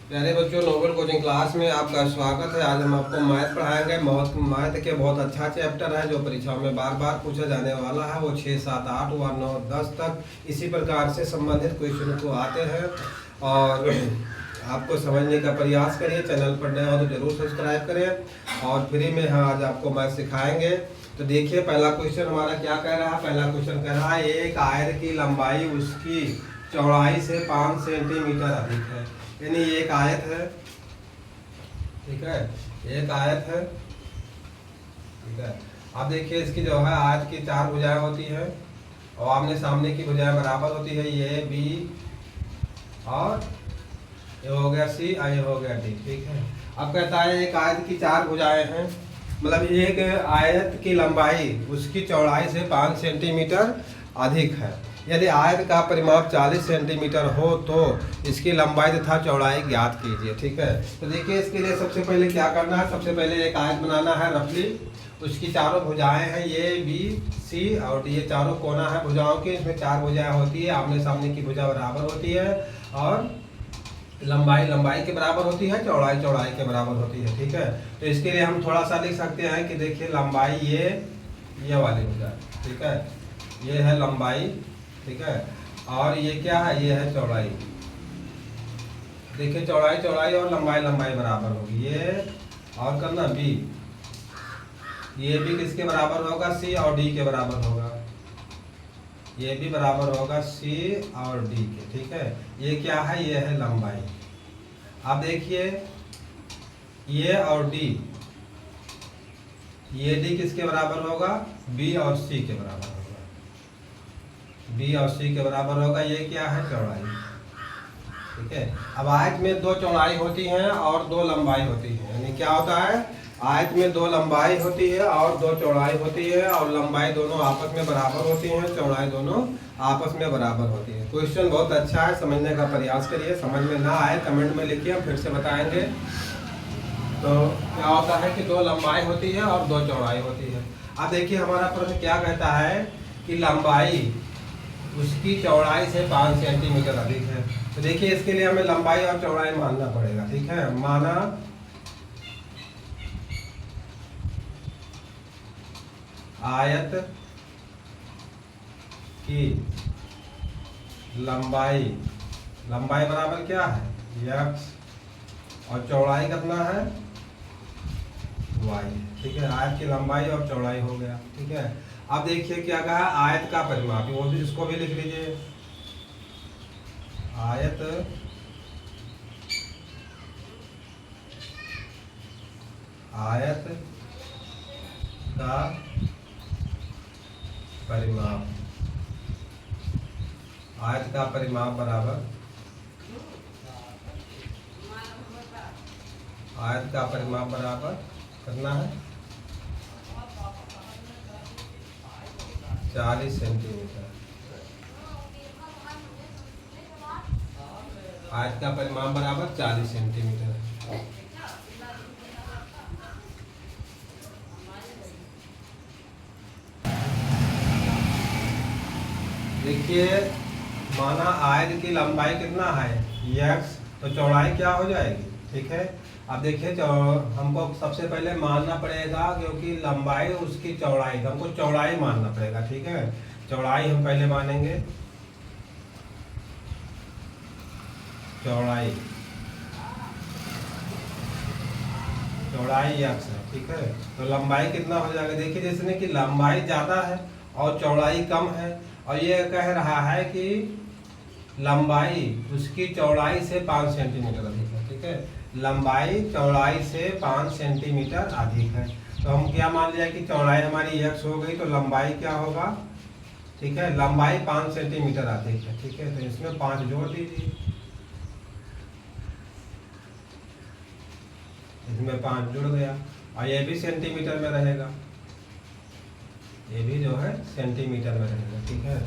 प्यारे बच्चों, Nobel coaching class में आपका स्वागत है। आज हम आपको मैथ पढ़ाएंगे। मैथ के बहुत अच्छा चैप्टर है जो परीक्षाओं में बार बार पूछा जाने वाला है। वो 6, 7, 8 व 9, 10 तक इसी प्रकार से संबंधित क्वेश्चन को आते हैं और आपको समझने का प्रयास करिए। चैनल पर नए हो तो जरूर सब्सक्राइब करें और फ्री में आज आपको मैथ सिखाएंगे। तो देखिए, पहला क्वेश्चन हमारा क्या कह रहा है। पहला क्वेश्चन कह रहा है एक आयत की लंबाई उसकी चौड़ाई से 5 सेंटीमीटर अधिक है। यानी एक आयत है, ठीक है, एक आयत है, ठीक है। अब देखिए, इसकी जो है आयत की 4 भुजाएं होती है और आमने सामने की भुजाएं बराबर होती है। ये बी और ये हो गया सी और ये हो गया डी, ठीक है। अब कहता है एक आयत की 4 भुजाएं हैं, मतलब एक आयत की लंबाई उसकी चौड़ाई से 5 सेंटीमीटर अधिक है। यदि आयत का परिमाप 40 सेंटीमीटर हो तो इसकी लंबाई तथा चौड़ाई ज्ञात कीजिए, ठीक है। तो देखिए, इसके लिए सबसे पहले क्या करना है। सबसे पहले एक आयत बनाना है रफली। उसकी चारों भुजाएं हैं ए बी सी और डी। ये चारों कोना है भुजाओं के। इसमें 4 भुजाएं होती है, आमने सामने की भुजा बराबर होती है और लंबाई लंबाई के बराबर होती है, चौड़ाई चौड़ाई के बराबर होती है, ठीक है। तो इसके लिए हम थोड़ा सा लिख सकते हैं कि देखिए, लंबाई ये वाली भुजा, ठीक है, ये है लंबाई, ठीक है, और ये क्या है, ये है चौड़ाई। देखिए, चौड़ाई चौड़ाई और लंबाई लंबाई बराबर होगी। ये और करना बी, ये भी किसके बराबर होगा, सी और डी के बराबर होगा। ये भी बराबर होगा सी और डी के, ठीक है। ये क्या है, ये है लंबाई। अब देखिए, ये और डी, ये डी किसके बराबर होगा, बी और सी के बराबर होगा। बी और सी के बराबर होगा। ये क्या है, चौड़ाई, ठीक है। अब आयत में 2 चौड़ाई होती हैं और 2 लंबाई होती है। यानी क्या होता है, आयत में 2 लंबाई होती है और 2 चौड़ाई होती है और लंबाई दोनों आपस में बराबर होती हैं, चौड़ाई दोनों आपस में बराबर होती है। क्वेश्चन बहुत अच्छा है, समझने का प्रयास करिए। समझ में ना आए कमेंट में लिखिए, हम फिर से बताएंगे। तो क्या होता है कि 2 लंबाई होती है और 2 चौड़ाई होती है। अब देखिए, हमारा प्रश्न क्या कहता है कि लंबाई उसकी चौड़ाई से 5 सेंटीमीटर अधिक है। तो देखिए, इसके लिए हमें लंबाई और चौड़ाई मानना पड़ेगा, ठीक है। माना आयत की लंबाई, लंबाई बराबर क्या है, x और चौड़ाई कितना है, y, ठीक है। आयत की लंबाई और चौड़ाई हो गया, ठीक है। अब देखिए क्या कहा, आयत का परिमाप, वो भी इसको भी लिख लीजिए। आयत का परिमाप, आयत का परिमाप बराबर, आयत का परिमाप बराबर करना है 40 सेंटीमीटर। आयत का परिमाप बराबर 40 सेंटीमीटर। देखिए, माना आयत की लंबाई कितना है, x, तो चौड़ाई क्या हो जाएगी, ठीक है। अब देखिए, हमको सबसे पहले मानना पड़ेगा, क्योंकि लंबाई उसकी चौड़ाई, हमको चौड़ाई मानना पड़ेगा, ठीक है। चौड़ाई हम पहले मानेंगे, चौड़ाई, चौड़ाई x है, ठीक है। तो लंबाई कितना हो जाएगा, देखिए, जैसे कि लंबाई ज़्यादा है और चौड़ाई कम है, और ये कह रहा है कि लंबाई उसकी चौड़ाई से 5 सेंटीमीटर अधिक है, ठीक है। लंबाई चौड़ाई से 5 सेंटीमीटर अधिक है। तो हम क्या मान लिया कि चौड़ाई हमारी x हो गई, तो लंबाई क्या होगा, ठीक है, लंबाई 5 सेंटीमीटर अधिक है, ठीक है। तो इसमें 5 जोड़ दीजिए, इसमें 5 जुड़ गया और ये भी सेंटीमीटर में रहेगा, ये भी जो है सेंटीमीटर में रहेगा, ठीक है।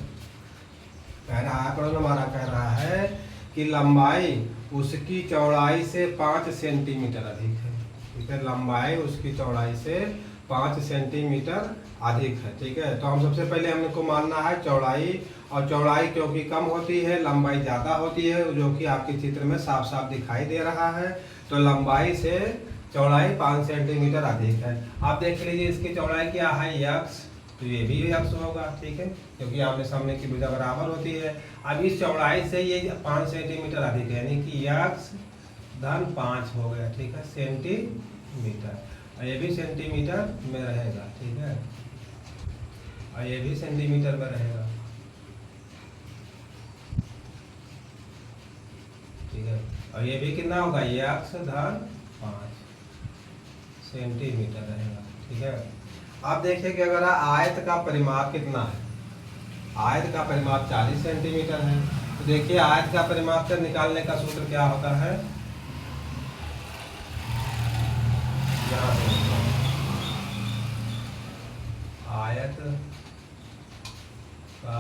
कह रहा है, प्रश्न हमारा कह रहा है कि लंबाई उसकी चौड़ाई से 5 सेंटीमीटर अधिक है, ठीक है। लंबाई उसकी चौड़ाई से 5 सेंटीमीटर अधिक है, ठीक है। तो हम सबसे पहले हमको मानना है चौड़ाई और चौड़ाई क्योंकि कम होती है, लंबाई ज़्यादा होती है, जो कि आपके चित्र में साफ साफ दिखाई दे रहा है। तो लंबाई से चौड़ाई 5 सेंटीमीटर अधिक है। आप देख लीजिए इसकी चौड़ाई क्या है, यक्स, तो ये भी यक्स होगा, ठीक है, क्योंकि आमने सामने की भुजा बराबर होती है। अब इस चौड़ाई से ये 5 सेंटीमीटर अधिक है, यानी कि यक्स धन 5 हो गया, ठीक है, सेंटीमीटर। और ये भी सेंटीमीटर में रहेगा, ठीक है, और ये भी सेंटीमीटर में रहेगा, ठीक है, और ये भी कितना होगा, यक्स धन 5 सेंटीमीटर रहेगा, ठीक है। आप देखिए कि अगर आयत का परिमाप कितना है, आयत का परिमाप 40 सेंटीमीटर है, तो देखिए आयत का परिमाप से निकालने का सूत्र क्या होता है, यहाँ से आयत का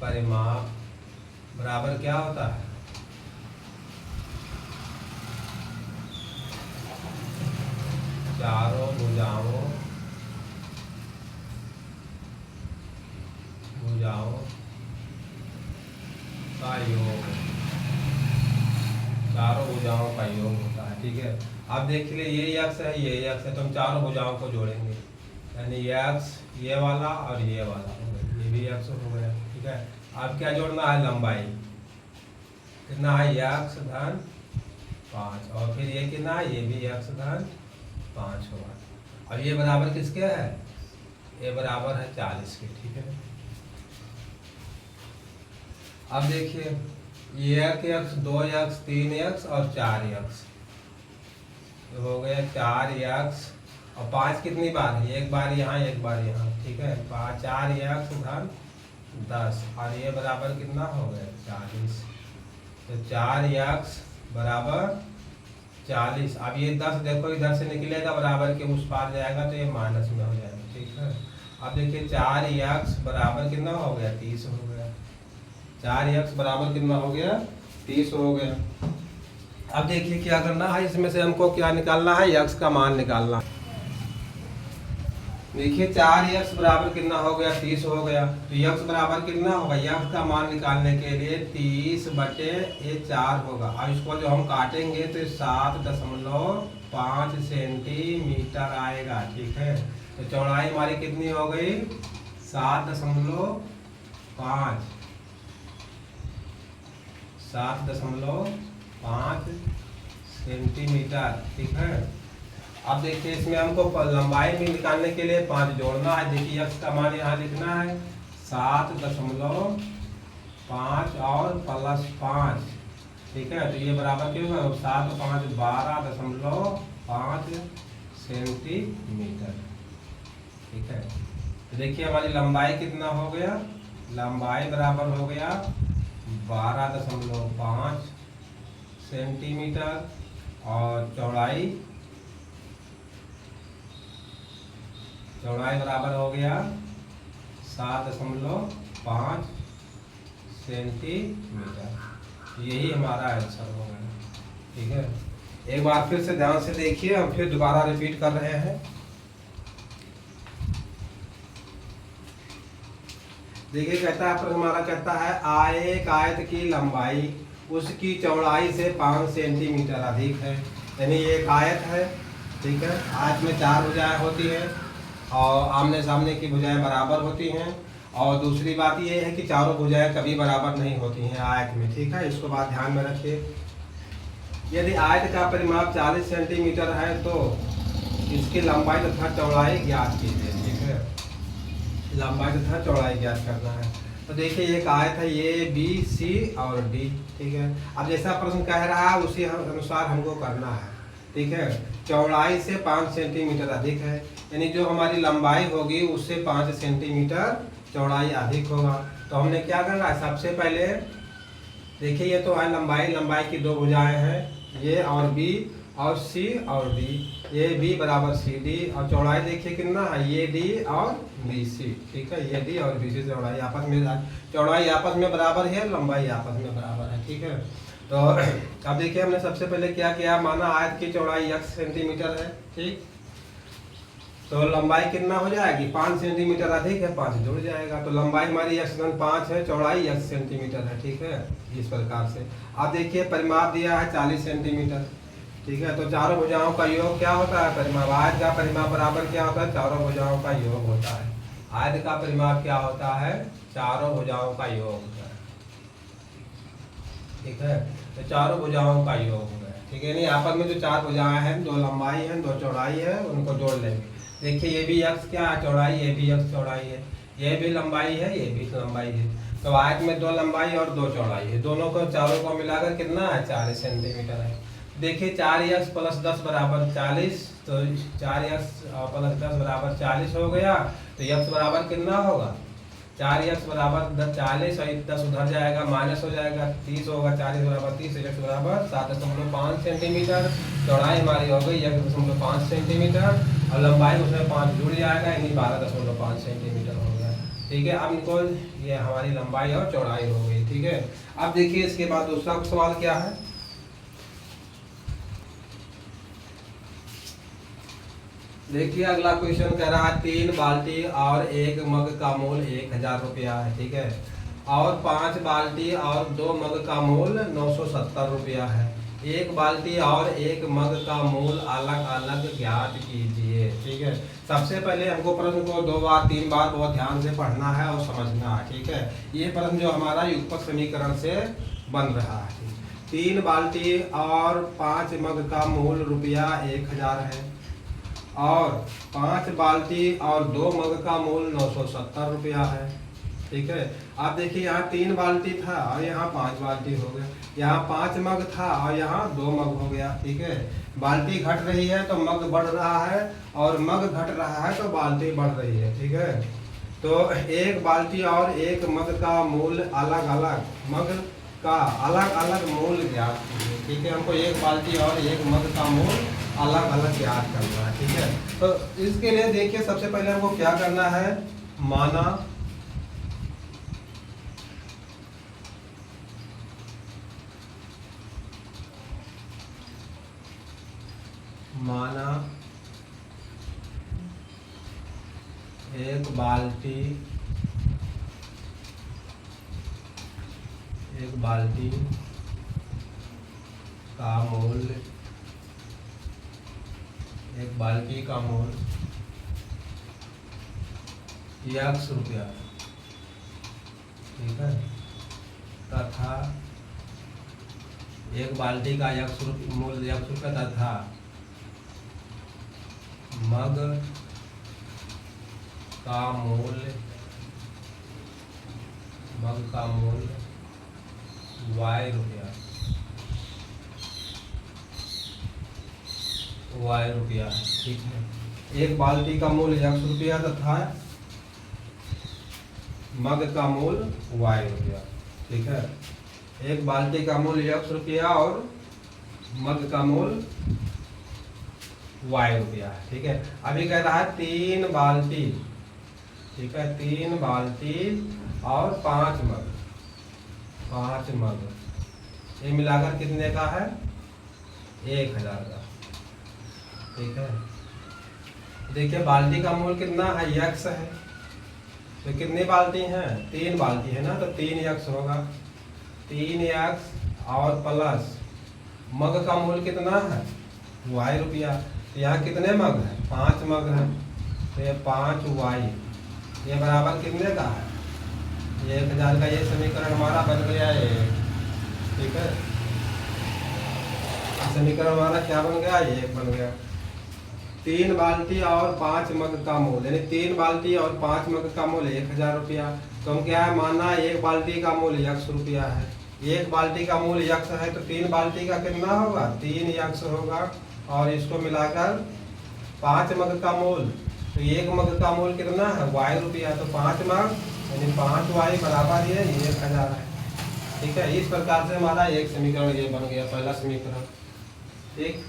परिमाप बराबर क्या होता है, चारों भुजाओं का योग, चारों भुजाओं का योग होता है, ठीक है। अब देख लिए ये यक्स है, ये यक्स है, तो हम चारों भुजाओं को जोड़ेंगे, यानी यक्स ये वाला और ये वाला, ये भी यक्स हो गया, ठीक है। अब क्या जोड़ना है, लंबाई कितना है, यक्स धन 5, और फिर ये कितना है, ये भी यक्स धन 5 होगा, और ये बराबर किसके है, ये बराबर है 40 के, ठीक है। अब देखिए ये 1 यक्स, 2 यक्स, 3 यक्स और 4 यक्स, तो हो गया 4 यक्स, और 5 कितनी बार है, एक बार यहाँ एक बार यहाँ, ठीक है, 4 यक्स धन 10, और ये बराबर कितना हो गया 40, तो 4 यक्स बराबर 40। अब ये 10 देखो इधर से निकलेगा, बराबर के उस पार जाएगा, तो ये माइनस में हो जाएगा, ठीक है। अब देखिए 4 यक्स बराबर कितना हो गया, 30 हो गया, 4 यक्स बराबर कितना हो गया, 30 हो गया। अब देखिए क्या करना है, इसमें से हमको क्या निकालना है, यक्स का मान निकालना है। देखिए 4 यक्स बराबर कितना हो गया, 30 हो गया, तो यक्स बराबर कितना होगा, यक्स का मान निकालने के लिए 30 बटे ये 4 होगा। अब इसको जो हम काटेंगे तो 7.5 सेंटीमीटर आएगा, ठीक है। तो चौड़ाई हमारी कितनी हो गई, 7.5 सेंटीमीटर, ठीक है। अब देखिए इसमें हमको लंबाई भी निकालने के लिए 5 जोड़ना है। देखिए यक्स का मान यहाँ लिखना है 7.5 और +5, ठीक है, तो ये बराबर क्यों है, 7 और 5 12.5 सेंटीमीटर, ठीक है। तो देखिए हमारी लंबाई कितना हो गया, लंबाई बराबर हो गया 12.5 सेंटीमीटर, और चौड़ाई बराबर हो गया 7.5 सेंटीमीटर। यही हमारा आंसर हो गया, ठीक है। एक बार फिर से ध्यान से देखिए, हम फिर दोबारा रिपीट कर रहे हैं। देखिए कहता है, हमारा कहता है एक आयत की लंबाई उसकी चौड़ाई से 5 सेंटीमीटर अधिक है, यानी ये एक आयत है, ठीक है। आयत में 4 भुजाएं होती हैं और आमने सामने की भुजाएं बराबर होती हैं, और दूसरी बात ये है कि चारों भुजाएं कभी बराबर नहीं होती हैं आयत में, ठीक है, इसको बात ध्यान में रखिए। यदि आयत का परिमाप 40 सेंटीमीटर है तो इसकी लंबाई तथा चौड़ाई ज्ञात कीजिए, ठीक है, लंबाई तथा चौड़ाई ज्ञात करना है। तो देखिए एक आयत है, ये बी सी और डी, ठीक है। अब जैसा प्रश्न कह रहा है उसी अनुसार हमको करना है, ठीक है। चौड़ाई से 5 सेंटीमीटर अधिक है, यानी जो हमारी लंबाई होगी उससे 5 सेंटीमीटर चौड़ाई अधिक होगा। तो हमने क्या करना है, सबसे पहले देखिए ये तो है लंबाई की 2 भुजाएं हैं, ये और बी, और सी और डी, ये बी बराबर सी डी, और चौड़ाई देखिए कितना है, ये डी और बी सी, ठीक है, ये डी और बी सी चौड़ाई आपस में बराबर है, लंबाई आपस में बराबर है, ठीक है। तो अब देखिए हमने सबसे पहले क्या किया, माना आयत की चौड़ाई x सेंटीमीटर है, ठीक। तो लंबाई कितना हो जाएगी, 5 सेंटीमीटर अधिक है, 5 जुड़ जाएगा। तो लंबाई हमारी x धन 5 है, चौड़ाई x सेंटीमीटर है, ठीक है। इस प्रकार से अब देखिए परिमाप दिया है 40 सेंटीमीटर, ठीक है। तो चारों भुजाओं का योग क्या होता है, परिमाप। आयत का परिमाप बराबर क्या होता है, चारों भुजाओं का योग होता है। आयत का परिमाप क्या होता है, चारों भुजाओं का योग होता है, ठीक है। तो चारों भुजाओं का योग होगा, ठीक है। नहीं आपस में जो चार भुजाएं हैं, 2 लंबाई है 2 चौड़ाई है, उनको जोड़ लेंगे। देखिए ये भी x क्या है, चौड़ाई, ये भी x चौड़ाई है, ये भी लंबाई है, ये भी लंबाई है। तो आयत में 2 लंबाई और 2 चौड़ाई है, दोनों को चारों को मिलाकर कितना है, 40 सेंटीमीटर है। देखिए 4x + 10 बराबर 40, तो 4x + 10 बराबर 40 हो गया। तो x बराबर कितना होगा, 4x बराबर 40 और 10 उधर जाएगा, माइनस हो जाएगा, 30 होगा। 40 बराबर 30, x बराबर 7.5 सेंटीमीटर। चौड़ाई हमारी हो गई 1.5 सेंटीमीटर और लंबाई उसमें 5 जुड़ जाएगा, यानी 12.5 सेंटीमीटर हो गया, ठीक है। अब इनको ये हमारी लंबाई और चौड़ाई हो गई, ठीक है। अब देखिए इसके बाद दूसरा सवाल क्या है, देखिए अगला क्वेश्चन कह रहा है 3 बाल्टी और 1 मग का मूल 1000 रुपया है, ठीक है। और 5 बाल्टी और 2 मग का मूल 970 रुपया है। 1 बाल्टी और 1 मग का मूल अलग अलग ज्ञात कीजिए, ठीक है। सबसे पहले हमको प्रश्न को 2 बार 3 बार बहुत ध्यान से पढ़ना है और समझना है, ठीक है। ये प्रश्न जो हमारा युगपत समीकरण से बन रहा है। 3 बाल्टी और 5 मग का मूल रुपया 1000 है और 5 बाल्टी और 2 मग का मूल 970 रुपया है, ठीक है। आप देखिए यहाँ 3 बाल्टी था और यहाँ 5 बाल्टी हो गया, यहाँ 5 मग था और यहाँ 2 मग हो गया, ठीक है। बाल्टी घट रही है तो मग बढ़ रहा है और मग घट रहा है तो बाल्टी बढ़ रही है, ठीक है। तो 1 बाल्टी और 1 मग का मूल अलग अलग, मग का अलग अलग मूल ज्ञात कीजिए, ठीक है। हमको 1 बाल्टी और 1 मग का मूल अलग अलग ज्ञात करना है, ठीक है। तो इसके लिए देखिए सबसे पहले हमको क्या करना है, माना माना 1 बाल्टी का मूल्य 1 बाल्टी का मूल x रुपया, ठीक है, तथा 1 बाल्टी का मूल x रुपया तथा मग का मूल्य y रुपया है, ठीक है। 1 बाल्टी का मूल x रुपया तथा मग का मूल y रुपया, ठीक है। 1 बाल्टी का मूल x रुपया और मग का मूल y रुपया है, ठीक है। अभी कह रहा है 3 बाल्टी, ठीक है, 3 बाल्टी और 5 मग, ये मिलाकर कितने का है, 1000 का, ठीक है। देखिए बाल्टी का मूल कितना है, x है, तो कितनी बाल्टी हैं, 3 बाल्टी है ना, तो 3x होगा, 3x और प्लस मग का मूल कितना है, y रुपया। तो यहाँ कितने मग है, 5 मग है, तो ये 5y, ये बराबर कितने का है, 1000 का। ये समीकरण हमारा बन गया है, ठीक है। समीकरण हमारा क्या बन गया, ये बन गया। 3 बाल्टी और 5 मग का मूल, यानी 3 बाल्टी और 5 मग का मूल 1000 रुपया। तो हम क्या है, माना 1 बाल्टी का मूल x रुपया है, 1 बाल्टी का मूल x है, तो 3 बाल्टी का कितना होगा, 3x होगा। और इसको मिलाकर 5 मग का मूल, तो 1 मग का मूल कितना है, y रुपया, तो 5 मग यानी 5y बराबर ये 1000 है, ठीक है। इस प्रकार से हमारा एक समीकरण ये बन गया, पहला समीकरण, ठीक।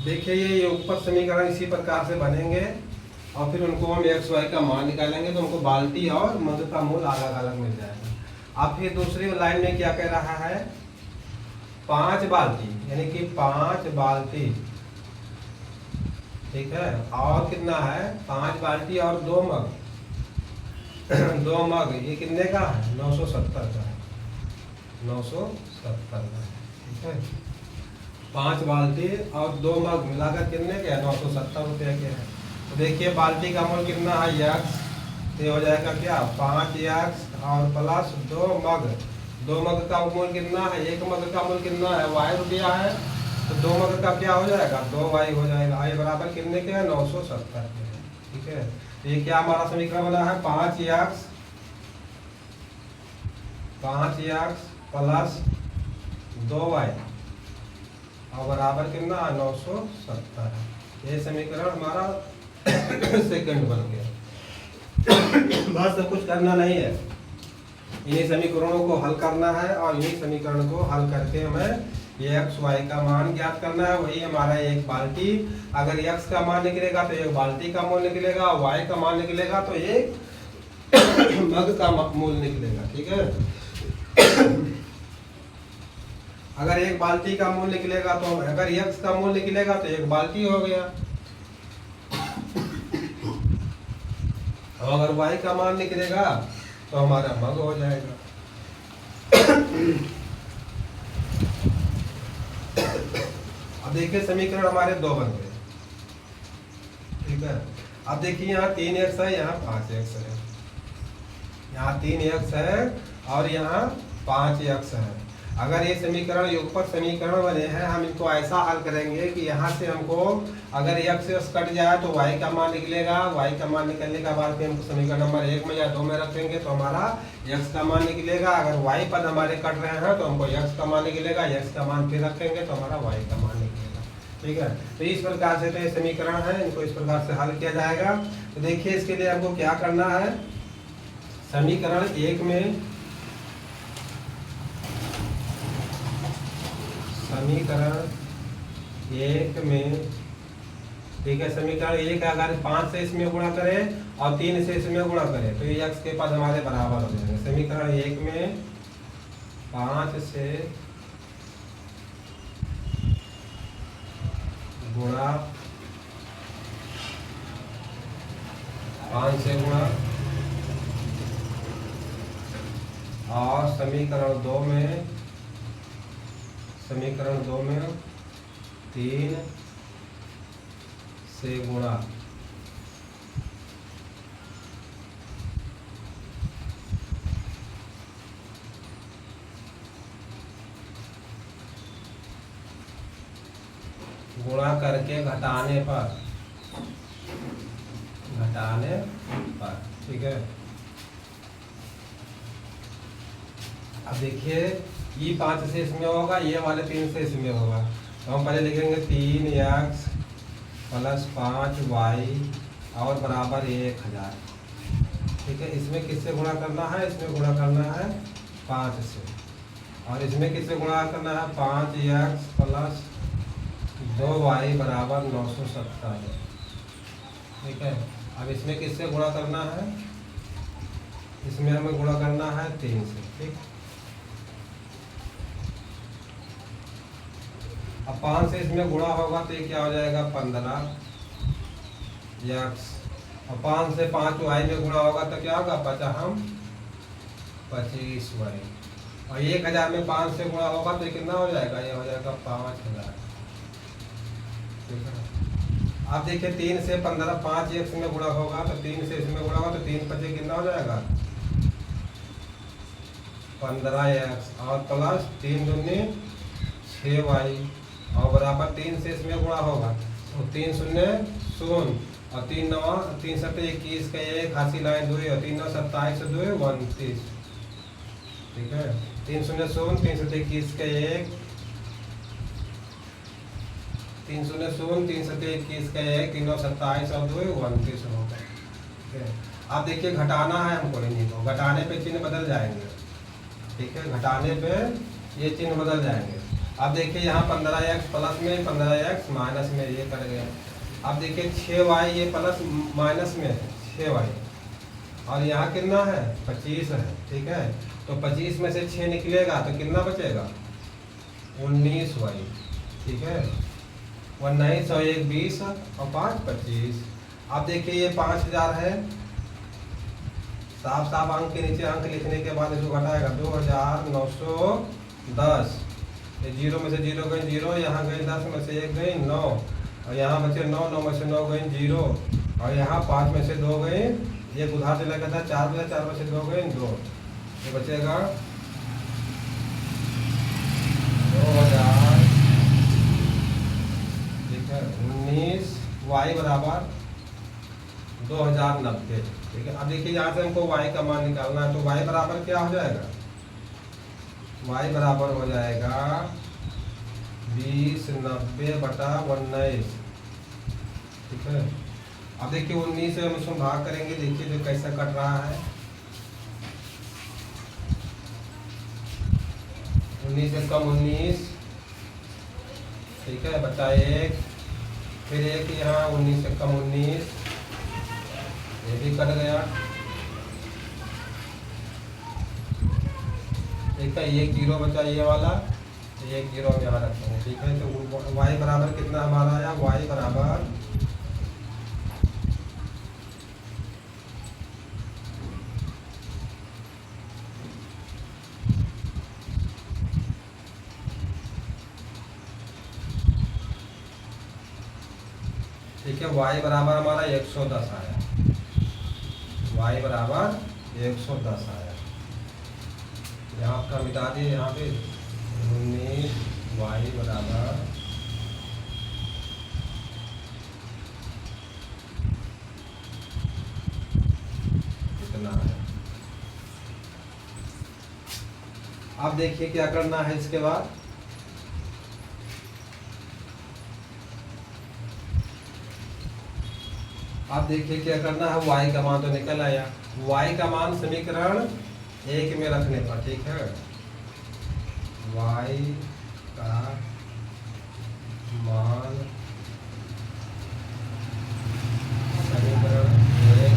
देखिए ये युगपत समीकरण इसी प्रकार से बनेंगे और फिर उनको हम x y का मान निकालेंगे, तो हमको बाल्टी और मग का मूल अलग अलग मिल जाएगा। अब फिर दूसरी लाइन में क्या कह रहा है, 5 बाल्टी, यानी कि 5 बाल्टी ठीक है। और कितना है, 5 बाल्टी और 2 मग 2 मग ये कितने का है, 970 का है, 970 का है, ठीक है। 5 बाल्टी और 2 मग मिलाकर कितने के है, 970 रुपये के है। तो देखिए बाल्टी का मूल्य कितना है, यक्स, तो ये हो जाएगा क्या, 5 यक्स और प्लस 2 मग। 2 मग का मूल्य कितना है, 1 मग का मूल्य कितना है, वाई रुपया है, तो 2 मग का क्या हो जाएगा, 2 वाई हो जाएगा। आई बराबर कितने के है, 970 के है, ठीक है। तो ये क्या हमारा समीकरण बना है, 5 यक्स प्लस 2 वाई और बराबर कितना है, 970 है। ये समीकरण हमारा सेकंड बन गया। बस सब कुछ करना नहीं है, इन्हीं समीकरणों को हल करना है और इन्हीं समीकरण को हल करके हमें ये एक्स वाई का मान ज्ञात करना है। वही हमारा एक बाल्टी, अगर एक्स का मान निकलेगा तो एक बाल्टी का मूल्य निकलेगा, वाई का मान निकलेगा तो एक मग का मूल्य निकलेगा, ठीक है। अगर एक बाल्टी का मूल्य निकलेगा तो, अगर एक्स का मूल्य निकलेगा तो एक बाल्टी हो गया, और अगर वाई का मान निकलेगा तो हमारा मग हो जाएगा। अब देखिए समीकरण हमारे 2 बन गए, ठीक है। अब देखिए यहाँ 3 एक्स है, यहाँ 5 एक्स है, यहाँ 3 एक्स है और यहाँ 5 एक्स है। अगर ये समीकरण युगपत समीकरण बने हैं, हम इनको ऐसा हल करेंगे कि यहाँ से हमको अगर एक्स कट जाए तो वाई का मान निकलेगा, वाई का मान निकलने के बाद फिर हमको समीकरण नंबर 1 में या 2 में रखेंगे तो हमारा एक्स का मान निकलेगा। अगर वाई पद हमारे कट रहे हैं तो हमको एक्स का मान निकलेगा, एक्स का मान फिर रखेंगे तो हमारा वाई का मान निकलेगा, ठीक है। तो इस प्रकार से तो ये समीकरण है, इनको इस प्रकार से हल किया जाएगा। तो देखिए इसके लिए हमको क्या करना है, समीकरण 1 में ठीक है, समीकरण 1 अगर 5 से इसमें गुणा करें और 3 से इसमें गुणा करें तो ये एक्स के पद हमारे बराबर हो जाएंगे। समीकरण 1 में 5 से गुणा, 5 से गुणा और समीकरण 2 में 3 से गुणा। गुणा करके घटाने पर, ठीक है। अब देखिए ये 5 से इसमें होगा, ये वाले 3 से इसमें होगा, तो हम पहले लिखेंगे 3 एक्स प्लस 5 वाई और बराबर 1000, ठीक है। इसमें किससे गुणा करना है, इसमें गुणा करना है 5 से, और इसमें किससे गुणा करना है, 5 एक्स प्लस 2 वाई बराबर 970, ठीक है। अब इसमें किससे गुणा करना है, इसमें हमें गुणा करना है 3 से, ठीक। अब 5 से इसमें गुणा होगा तो ये क्या हो जाएगा, 15 एक्स, और 5 से 5 वाई में गुणा होगा तो क्या होगा, 25 वाई, और 1000 में 5 से गुणा होगा तो कितना हो जाएगा, ये हो जाएगा 5000, ठीक है। अब देखिए 3 से 15, 5 एक्स में गुणा होगा तो 3 से इसमें गुणा होगा तो 3 5 कितना हो जाएगा, 15 एक्स और प्लस 3 दूनी 6 वाई और बराबर 3 से इसमें गुणा होगा तो 3 शून्य 0 और 3 9 3 7 21 का 1 हासिल आए 2 और 3 9 27 2 29, ठीक है। 3 शून्य 0 3 7 21 का 1 3 शून्य 0 3 7 21 का 1 3 9 27 और 2 29 होगा, ठीक है। आप देखिए घटाना है हमको, इन्हीं को घटाने पे चिन्ह बदल जाएंगे, ठीक है। घटाने पे ये चिन्ह बदल जाएंगे। अब देखिए यहाँ 15 एक्स प्लस में, 15 एक्स माइनस में, ये कर गया। अब देखिए 6 वाई ये प्लस माइनस में है 6 वाई, और यहाँ कितना है 25 है, ठीक है। तो 25 में से 6 निकलेगा तो कितना बचेगा 19 वाई, ठीक है। 19 और 1 20 और 5 25। अब देखिए ये 5000 है, साफ साफ अंक के नीचे अंक लिखने के बाद इसको घटाएगा 2910। ये 0 में से 0 गई 0, यहाँ गई 10 में से 1 गई 9, और यहाँ बचे 9, 9 में से 9 गई 0, और यहाँ 5 में से 2 गई, एक उधार से लगा था 4 बचा, 4 में से 2 गई 2, ये बचेगा 2000, ठीक है 19, y बराबर 2090। ठीक है, अब देखिए यहाँ से हमको y का मान निकालना है, तो y बराबर क्या हो जाएगा, y बराबर हो जाएगा 2090/19। ठीक है, अब देखिए 19 से हम इसमें भाग करेंगे, देखिए जो कैसा कट रहा है। 19 से कम 19, ठीक है, बचा 1, फिर 1 यहाँ 19 से कम 19, ये भी कट गया। ठीक है, 1 0 बचा ये वाला, 1 0 हम यहाँ रखेंगे। ठीक है, तो y बराबर कितना हमारा आया, y बराबर ठीक है, y बराबर हमारा 110 आया, y बराबर 110 आया। यहाँ आपका मिटा दिए, यहाँ पे 19 y बराबर कितना है। अब देखिए क्या करना है इसके बाद, आप देखिए क्या करना है, y का मान तो निकल आया, y का मान समीकरण 1 में रखने पर, ठीक है, y का मान समीकरण 1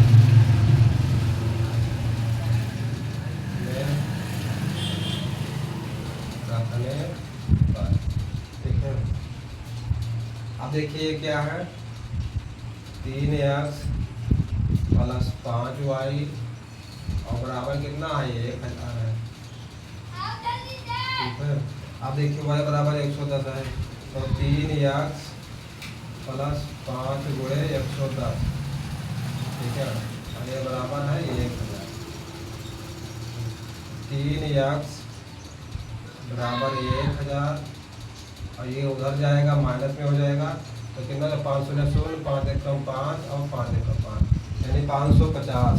में रखने पर, ठीक है। अब देखिए क्या है, 3x प्लस 5y और बराबर कितना है, 1000 है। ठीक है, अब देखिए y बराबर 110 है, तो 3x प्लस 5 गुणे 110, ठीक है, और ये बराबर है 1000। 3x बराबर 1000, और ये उधर जाएगा माइनस में हो जाएगा, तो कितना, 5 0 0, 5 1 कम 5 और 5 1 कम 5, यानी 550।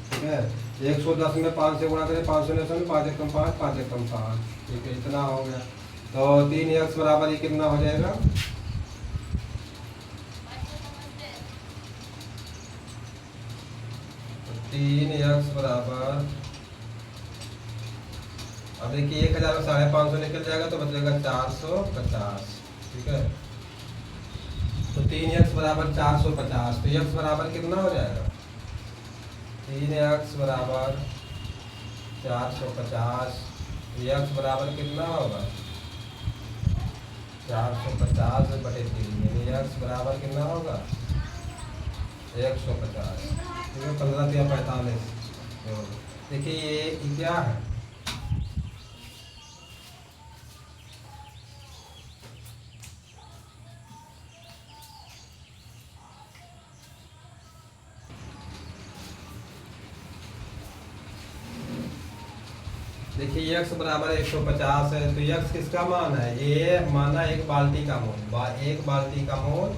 ठीक है, 110 में 5 से गुणा करें, 5 0 0, 5 1 कम 5, 5 1 कम 5, ठीक है, इतना हो गया। तो 3x बराबर ये कितना हो जाएगा, तो 3x बराबर, अब देखिए 1000 में 550 निकल जाएगा, तो बचेगा 450। ठीक है, तो 3x बराबर 450, तो x बराबर कितना हो जाएगा, 3x बराबर 450, x बराबर कितना होगा, 450/3, यानी x बराबर कितना होगा, 150। ठीक है, 15 या 45। देखिए ये क्या है, देखिए x बराबर 150 है, तो x किसका मान है, ये माना एक बाल्टी का मोल, एक बाल्टी का मोल,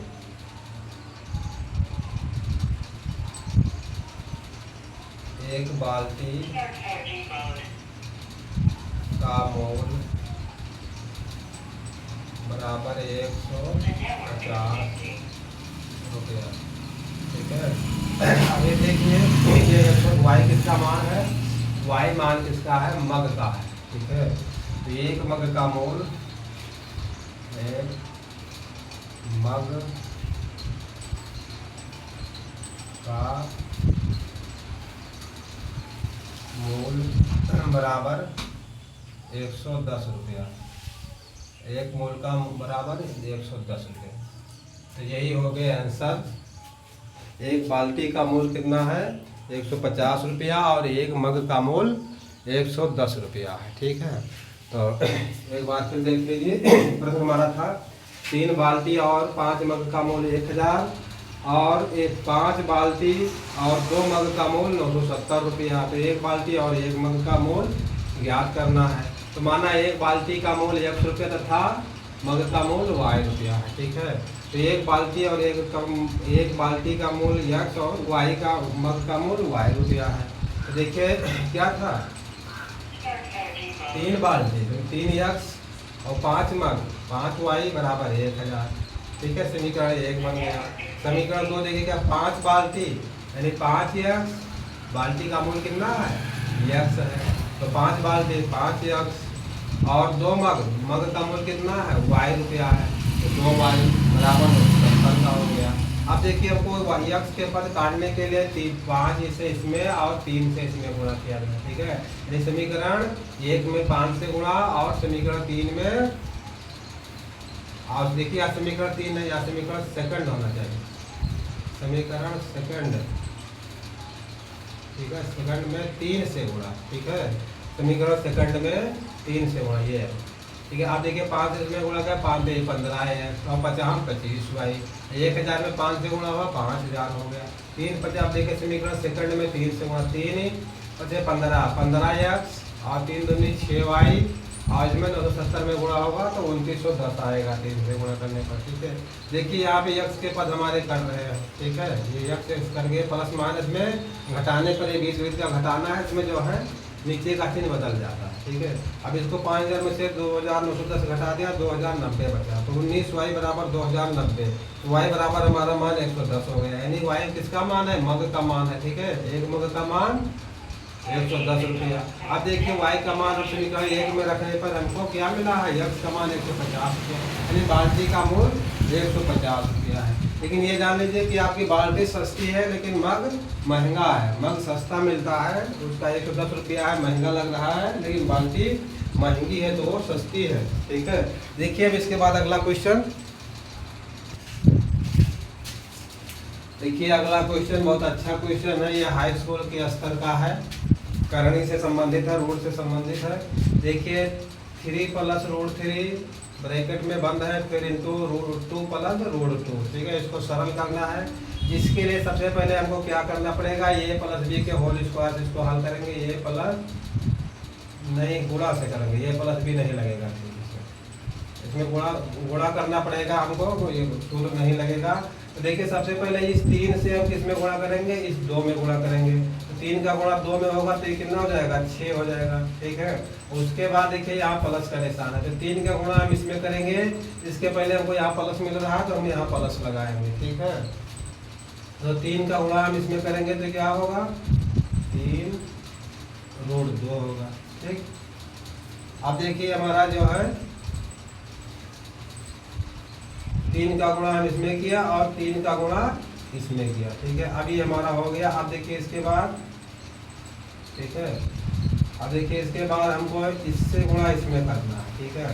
एक बाल्टी का मोल बराबर 150 रुपया। ठीक है, अब ये देखिए ये y किसका मान है, y मान किसका है, मग का है। ठीक है, तो एक मग का मोल, एक मग का मोल बराबर 110 रुपया। एक मोल का बराबर 110 रुपये। तो यही हो गया आंसर। एक बाल्टी का मूल कितना है 150 रुपया और एक मग का मूल 110 रुपया है। ठीक है, तो एक बार फिर देख लीजिए। प्रश्न हमारा था 3 बाल्टी और 5 मग का मूल 1000 और 5 बाल्टी और 2 मग का मूल 970 रुपया। तो एक बाल्टी और एक मग का मूल ज्ञात करना है। तो माना एक बाल्टी का मूल 100 रुपया तथा मग का मूल y रुपया है। ठीक है, तो एक बाल्टी और एक बाल्टी का मूल x और y का मग का मूल y रुपया है। तो देखिए क्या था 3 बाल्टी तो 3x और 5 मग 5y बराबर 1000। ठीक है, समीकरण 1 बन गया। समीकरण 2 देखिए क्या 5 बाल्टी यानी 5x, बाल्टी का मूल कितना है x है, तो 5 बाल्टी 5x और 2 मग का मूल कितना है y रुपया है, तो 2y बराबर 70 का हो गया। अब देखिए हमको x के पद काटने के लिए 5 से इसमें और 3 से इसमें गुणा किया गया। ठीक है, यानी समीकरण 1 में 5 से गुणा और समीकरण 3 में, और देखिए यहाँ समीकरण 3 है, या समीकरण सेकंड होना चाहिए, समीकरण सेकंड। ठीक है, सेकंड में 3 से गुणा। ठीक है, समीकरण सेकंड में 3 से गुणा ये है। ठीक है, आप देखिए 5 इसमें गुणा क्या 5 पे 15 है और 50 25 भाई 1000 में 5 से गुणा हुआ 5000 हो गया। 3 50 आप देखिए समीकरण सेकंड में 3 से गुणा 3 5 15x और 3 दूनी 6y और इसमें 970 में गुणा होगा तो 2910 आएगा 3 से गुणा करने पर। ठीक है, देखिए यहाँ पे x के पद हमारे कर रहे हैं। ठीक है, ये x करके प्लस माइनस में घटाने पर ये 20 का घटाना है, इसमें जो है नीचे का चिन्ह बदल जाता है। ठीक है, अब इसको 5000 में से 2910 घटा दिया 2090 बचा, तो 19y बराबर 2090, y बराबर हमारा मान 110 हो गया। यानी y किसका मान है मग का मान है। ठीक है, एक मग का मान 110 रुपया। अब देखिए y का मान समीकरण 1 में रखने पर हमको क्या मिला है x का मान 150 रुपया, यानी बाल्टी का मूल 150 रुपया है। लेकिन ये जान लीजिए कि आपकी बाल्टी सस्ती है लेकिन मग महंगा है। मग सस्ता मिलता है उसका 110 रुपया है, महंगा लग रहा है, लेकिन बाल्टी महंगी है तो वो सस्ती है। ठीक है, देखिए अब इसके बाद अगला क्वेश्चन। देखिए अगला क्वेश्चन बहुत अच्छा क्वेश्चन है, ये हाई स्कूल के स्तर का है, करणी से संबंधित है, रूट से संबंधित है। देखिए 3 प्लस रूट 3 ब्रैकेट में बंद है, फिर इंटू रूट 2 प्लस रूट 2। ठीक है, इसको सरल करना है, जिसके लिए सबसे पहले हमको क्या करना पड़ेगा a प्लस बी के होल स्क्वायर से इसको हल करेंगे। a प्लस नहीं गुणा से करेंगे, a प्लस बी नहीं लगेगा। ठीक है, इसमें गुणा करना पड़ेगा हमको, ये सूत्र नहीं लगेगा। तो देखिए सबसे पहले इस 3 से हम किसमें गुणा करेंगे इस 2 में गुणा करेंगे, तो 3 का गुणा 2 में होगा तो ये कितना हो जाएगा 6 हो जाएगा। ठीक है, उसके बाद देखिए यहाँ प्लस का निशान है, तो 3 का गुणा हम इसमें करेंगे, इसके पहले हमको यहाँ प्लस मिल रहा है तो हम यहाँ प्लस लगाएंगे। ठीक है, तो 3 का गुणा हम इसमें करेंगे तो क्या होगा 3 रूट 2 होगा। ठीक, अब देखिए हमारा जो है 3 का गुणा हम इसमें किया और 3 का गुणा इसमें किया। ठीक है, अभी हमारा हो गया। अब देखिए इसके बाद, ठीक है, अब देखिए इसके बाद हमको इससे गुणा इसमें करना है। ठीक है,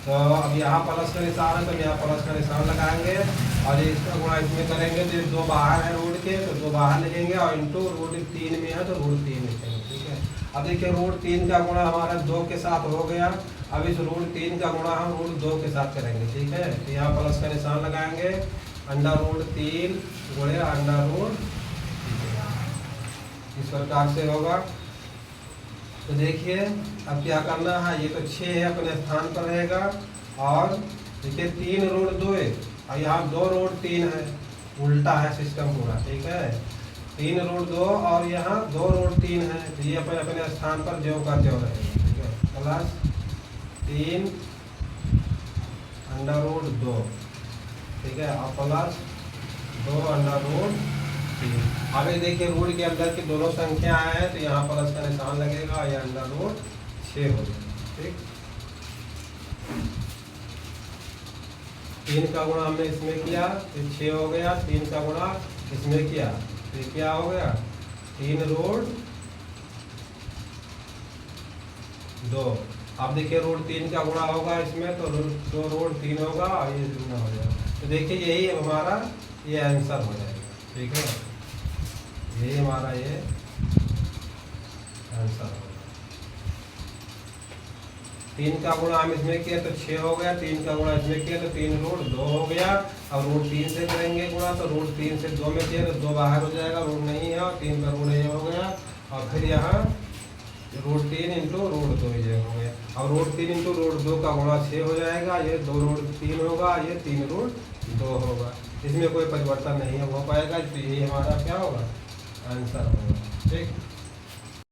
तो अब यहाँ प्लस का निशान है तो यहाँ प्लस का निशान लगाएंगे और इसका गुणा इसमें करेंगे, तो 2 बाहर है रूट के तो 2 बाहर लिखेंगे और इंटू रूट 3 में है तो रूट 3 लिखेंगे। ठीक है, अब देखिए रूट 3 का गुणा हमारा 2 के साथ हो गया, अब इस रूट 3 का गुणा हम रूट 2 के साथ करेंगे। ठीक है, तो यहाँ प्लस का निशान लगाएंगे, अंडर रूट 3 गुणे अंडर रूट, इस प्रकार से होगा। तो देखिए अब क्या करना है, ये तो 6 है अपने स्थान पर रहेगा, और देखिए 3 रूट 2 है और यहाँ 2 रूट 3 है, उल्टा है सिस्टम पूरा। ठीक है, 3 रूट 2 और यहाँ 2 रूट 3 है, तो ये अपने अपने स्थान पर ज्यों का त्यों रहेगा। ठीक है, प्लस 3 अंडर रूट 2। ठीक है, और प्लस 2 अंडर रूट 3। अभी देखिए रूट के अंदर की दोनों संख्या है तो यहाँ प्लस का निशान लगेगा और ये अंडर रूट 6 हो जाएगा। ठीक, 3 का गुणा हमने इसमें किया तो 6 हो गया, 3 का गुणा इसमें किया तो क्या हो गया 3 रूट 2। आप देखिए रूट 3 का गुणा होगा इसमें तो दो रूट 3 होगा और ये गुना हो जाएगा। तो देखिए यही हमारा ये आंसर हो जाएगा, ठीक है, यही हमारा ये आंसर होगा। 3 का गुणा हम इसमें किया तो 6 हो गया, 3 का गुणा इसमें किया तो 3 रूट 2 हो गया, और रूट 3 से करेंगे गुणा तो रूट 3 से 2 में किया तो 2 बाहर हो जाएगा, रूट नहीं है, और 3 का रूट ये हो गया, और फिर यहाँ रूट 3 इंटू रूट 2 ये हो गया, और रूट 3 इंटू रूट 2 का गुणा 6 हो जाएगा, ये 2 रूट 3 होगा, ये 3 रूट 2 होगा, इसमें कोई परिवर्तन नहीं हो पाएगा, तो यही हमारा क्या होगा आंसर होगा, ठीक।